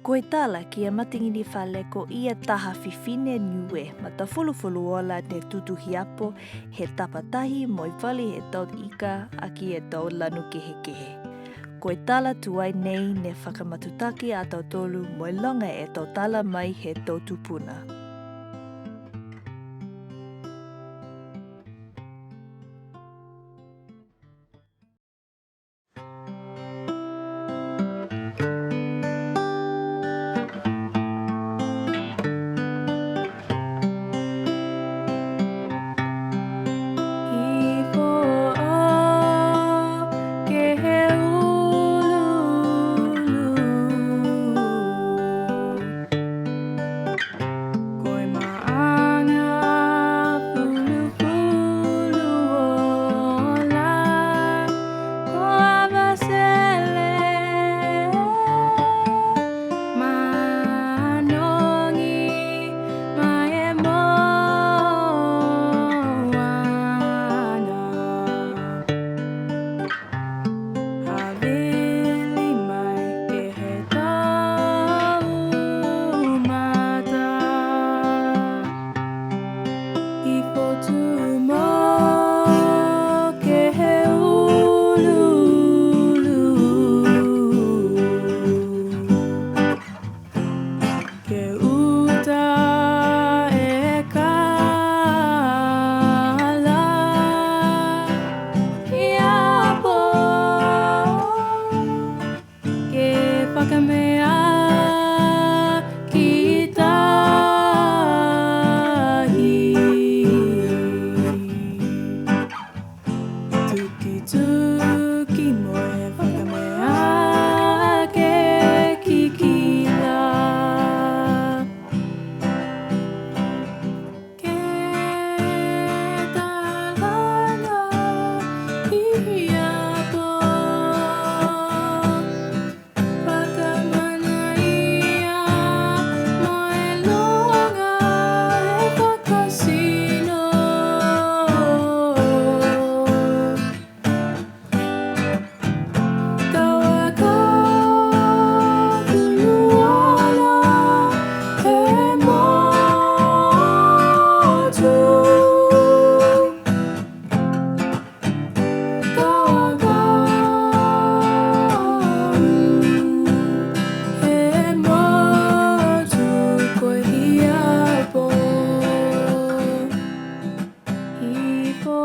Koe tala kia Mataginifale ko ia Tau Afine Niue ma ta fulufuluola ne tutu hiapo he tapatahi moi wali he tau ika a ki e tau lanu kehe. Koe tala tuai nei ne whakamatutaki a tau tolu moi longa e tau tala mai he tau tupuna. Fakameā ki tahi Tukituki moe fakameā ke kikila ke tālaga hiapo Fakamanaia moe loga e fakation Tau akau fuluola e motu Tau akau e motu koe hiapo Hifo